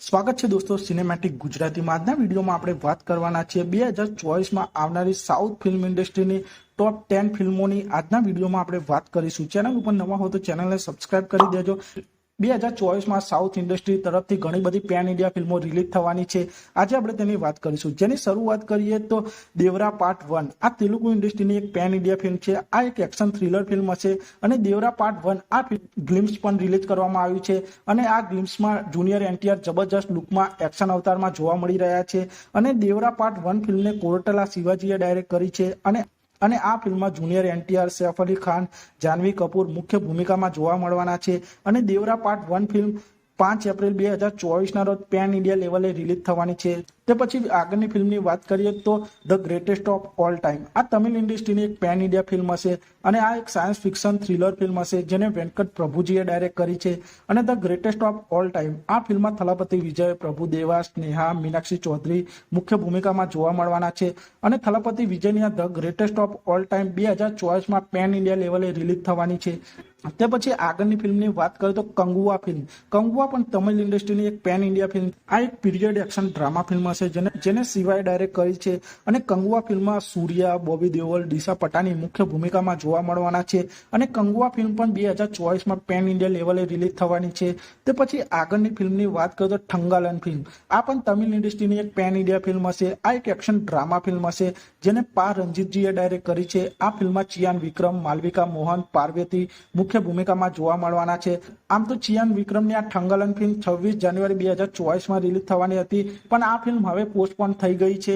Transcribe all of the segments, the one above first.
સ્વાગત છે દોસ્તો સિનેમેટિક ગુજરાતીમાં। આજના વિડીયોમાં આપણે વાત કરવાના છીએ 2024માં આવનારી સાઉથ ફિલ્મ ઇન્ડસ્ટ્રીની ટોપ 10 ફિલ્મોની। આજના વિડીયોમાં આપણે વાત કરીશું। ચેનલ ઉપર નવા હો તો ચેનલને સબસ્ક્રાઇબ કરી દેજો। 2024માં સાઉથ ઇન્ડસ્ટ્રી તરફથી ઘણી બધી પેન ઇન્ડિયા ફિલ્મો રિલીઝ થવાની છે। આજે આપણે તેની વાત કરીશું। જેની શરૂઆત કરીએ તો દેવરા પાર્ટ 1 આ તેલુગુ ઇન્ડસ્ટ્રીની એક પેન ઇન્ડિયા ફિલ્મ છે। આ એક એક્શન થ્રિલર ફિલ્મ હશે અને દેવરા પાર્ટ 1 આ ગ્લિમ્સ પણ રિલીઝ કરવામાં આવ્યું છે અને આ ગ્લિમ્સમાં જુનિયર એનટીઆર જબરજસ્ત લુકમાં એક્શન અવતારમાં જોવા મળી રહ્યા છે અને દેવરા પાર્ટ 1 ફિલ્મને કોરટલા શિવાજીએ ડાયરેક્ટ કરી છે અને આ ફિલ્મમાં જુનિયર એનટીઆર, સૈફ અલી ખાન, જાનવી કપૂર મુખ્ય ભૂમિકામાં જોવા મળવાના છે અને દેવરા પાર્ટ 1 ફિલ્મ 5 એપ્રિલ 2024ના રોજ પેન ઇન્ડિયા લેવલે રિલીઝ થવાની છે। તે પછી આગળની ફિલ્મની વાત કરીએ તો the greatest of all time આ તમિલ ઇન્ડસ્ટ્રીની એક પેન ઇન્ડિયા ફિલ્મ હશે અને આ એક સાયન્સ ફિક્શન થ્રિલર ફિલ્મ હશે જેને વેંકટ પ્રભુજીએ ડાયરેક્ટ કરી છે અને the greatest of all time આ ફિલ્મમાં થલપતિ વિજય, પ્રભુદેવા, સ્નેહા, મીનાક્ષી ચૌધરી મુખ્ય ભૂમિકામાં જોવા મળવાના છે અને થલપતિ વિજયની આ the greatest of all time 2024માં પેન ઇન્ડિયા લેવલે રિલીઝ થવાની છે। તે પછી આગળની ફિલ્મની વાત કરીએ તો કંગુઆ ફિલ્મ પણ તમિલ ઇન્ડસ્ટ્રીની એક પેન ઇન્ડિયા ફિલ્મ આ એક પીરિયડ એક્શન ડ્રામા ફિલ્મ હશે જેને શિવાય ડાયરેક્ટ કરી છે અને કંગુઆ ફિલ્મમાં સૂર્યા, બોબી દેઓલ, દિશા પટાની મુખ્ય ભૂમિકામાં જોવા મળવાના છે અને કંગુઆ ફિલ્મ પણ 2024માં પેન ઇન્ડિયા લેવલે રિલીઝ થવાની છે। તે પછી આગળની ફિલ્મની વાત કરીએ તો ઠંગાલન ફિલ્મ આ પણ તમિલ ઇન્ડસ્ટ્રીની એક પેન ઇન્ડિયા ફિલ્મ હશે। આ એક એક્શન ડ્રામા ફિલ્મ હશે જેને પા રંજીતજીએ ડાયરેક્ટ કરી છે। આ ફિલ્મમાં ચિયાન વિક્રમ, માલવિકા મોહન, પાર્વતી મુખ્ય ભૂમિકામાં જોવા મળવાના છે। આમ તો ચિયાન વિક્રમની આ ઠંગાલન ફિલ્મ 26 જાન્યુઆરી 2024માં રિલીઝ થવાની હતી પણ આ ફિલ્મ હવે પોસ્ટપોન થઈ ગઈ છે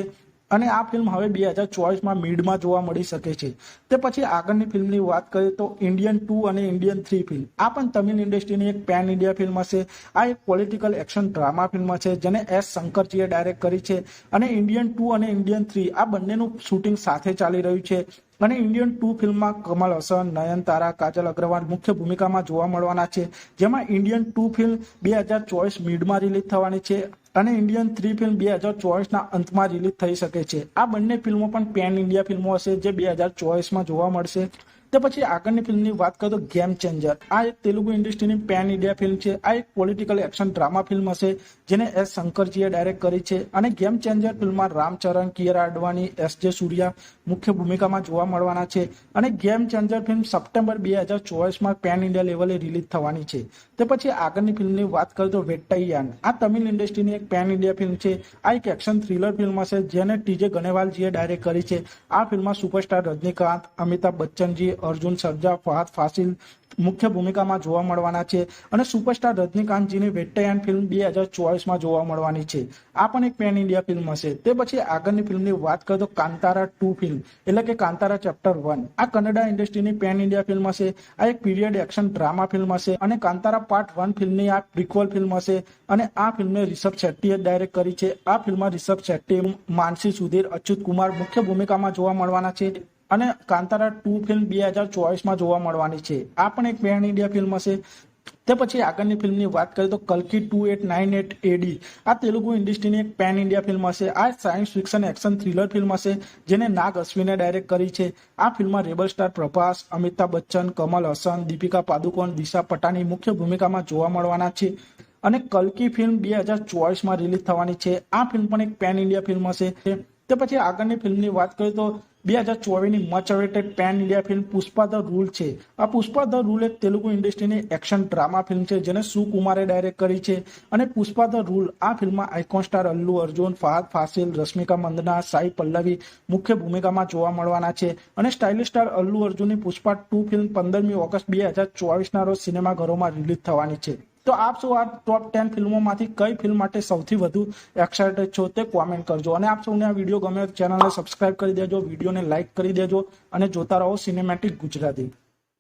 અને આ ફિલ્મ હવે 2024માં મિડમાં જોવા મળી શકે છે। તે પછી આગળની ફિલ્મની વાત કરીએ તો ઇન્ડિયન 2 અને ઇન્ડિયન 3 ફિલ્મ આ પણ તમિલ ઇન્ડસ્ટ્રીની એક પેન ઇન્ડિયા ફિલ્મ હશે। આ એક પોલિટિકલ એક્શન ડ્રામા ફિલ્મ છે જેને એસ શંકરજીએ ડાયરેક્ટ કરી છે અને ઇન્ડિયન 2 અને ઇન્ડિયન 3 આ બંનેનું શૂટિંગ સાથે ચાલી રહ્યું છે અને ઇન્ડિયન 2 ફિલ્મમાં કમલ હસન, નયનતારા, કાજલ અગ્રવાલ મુખ્ય ભૂમિકામાં જોવા મળવાના છે જેમાં ઇન્ડિયન 2 ફિલ્મ 2024 મિડમાં રિલીઝ થવાની છે અને ઇન્ડિયન 3 ફિલ્મ 2024ના અંતમાં રિલીઝ થઈ શકે છે। આ બંને ફિલ્મો પણ પેન ઇન્ડિયા ફિલ્મો હશે જે 2024માં જોવા મળશે। તે પછી આગળની ફિલ્મની વાત કરીએ તો ગેમ ચેન્જર આ એક તેલુગુ ઇન્ડસ્ટ્રીની પેન ઇન્ડિયા ફિલ્મ છે। આ એક પોલિટિકલ એક્શન ડ્રામા ફિલ્મ હશે જેને એસ શંકરજીએ ડાયરેક્ટ કરી છે અને ગેમ ચેન્જર ફિલ્મમાં રામચરણ, કિયારા અડવાણી, એસ.જે. સૂર્યા મુખ્ય ભૂમિકામાં જોવા મળવાના છે અને ગેમ ચેન્જર ફિલ્મ સપ્ટેમ્બર 2024માં પેન ઇન્ડિયા લેવલે રિલીઝ થવાની છે। તે પછી આગળની ફિલ્મની વાત કરીએ તો વેટ્ટાઈયાન આ તમિલ ઇન્ડસ્ટ્રીની એક પેન ઇન્ડિયા ફિલ્મ છે। આ એક એક્શન થ્રિલર ફિલ્મ હશે જેને ટીજે ગનેવાલજીએ ડાયરેક્ટ કરી છે। આ ફિલ્મમાં સુપરસ્ટાર રજનીકાંત, અમિતાભ બચ્ચનજી, અર્જુન સર્જા, ફહાદ ફાસિલ મુખ્ય ભૂમિકામાં જોવા મળવાના છે અને સુપરસ્ટાર રજનીકાંતજીની વેટ્ટાયાન ફિલ્મ 2024માં જોવા મળવાની છે। આ પણ એક પેન ઇન્ડિયા ફિલ્મ હશે। તે પછી આગળની ફિલ્મની વાત કરીએ તો કાંતારા 2 ફિલ્મ એટલે કે કાંતારા ચેપ્ટર 1 આ કન્નડા ઇન્ડસ્ટ્રીની પેન ઇન્ડિયા ફિલ્મ હશે। આ એક પીરિયડ એક્શન ડ્રામા ફિલ્મ હશે અને કાંતારા પાર્ટ 1 ફિલ્મની આ પ્રિક્વલ ફિલ્મ હશે અને આ ફિલ્મને રિષભ શેટ્ટીએ ડાયરેક્ટ કરી છે। આ ફિલ્મમાં રિષભ શેટ્ટી, માનસી સુધીર, અચ્યુત કુમાર મુખ્ય ભૂમિકામાં જોવા મળવાના છે અને કાંતારા 2 ફિલ્મ 2024માં જોવા મળવાની છે। આ પણ એક પેન ઇન્ડિયા ફિલ્મ હશે। તે પછી આગળની ફિલ્મની વાત કરીએ તો કલ્કી 2898 AD આ તેલુગુ ઇન્ડસ્ટ્રીની એક પેન ઇન્ડિયા ફિલ્મ હશે। આ science fiction action thriller film હશે જેને નાગ અશ્વિને ડાયરેક્ટ કરી છે। આ ફિલ્મમાં રેબલ સ્ટાર પ્રભાસ, અમિતાભ બચ્ચન, કમલ હસન, દીપિકા પાદુકોણ, દિશા પટાની મુખ્ય ભૂમિકામાં જોવા મળવાના છે અને કલ્કી ફિલ્મ 2024માં રિલીઝ થવાની છે। આ ફિલ્મ પણ એક પેન ઇન્ડિયા ફિલ્મ હશે। તે પછી આગળની ફિલ્મની વાત કરીએ તો 2024ની much awaited pan India film Pushpa the rule છે। આ પુષ્પા ધ રૂલ એક તેલુગુ ઇન્ડસ્ટ્રીની એક્શન ડ્રામા ફિલ્મ છે જેને સુકુમારે ડાયરેક્ટ કરી છે અને પુષ્પા ધ રૂલ આ ફિલ્મમાં આઇકોન સ્ટાર અલ્લુ અર્જુન, ફહાદ ફાસિલ, રશ્મિકા મંદના, સાઈ પલ્લવી મુખ્ય ભૂમિકામાં જોવા મળવાના છે અને સ્ટાઇલિશ સ્ટાર અલ્લુ અર્જુનની પુષ્પા 2 ફિલ્મ 15મી ઓગસ્ટ 2024ના રોજ સિનેમાઘરોમાં રિલીઝ થવાની છે। તો આપ શું આ ટોપ 10 ફિલ્મોમાંથી કઈ ફિલ્મ માટે સૌથી વધુ એક્સાઇટેડ છો તે કોમેન્ટ કરજો અને આપ સૌને આ વિડીયો ગમે તો ચેનલને સબસ્ક્રાઇબ કરી દેજો, વિડીયોને લાઇક કરી દેજો અને જોતા રહો સિનેમેટિક ગુજરાતી।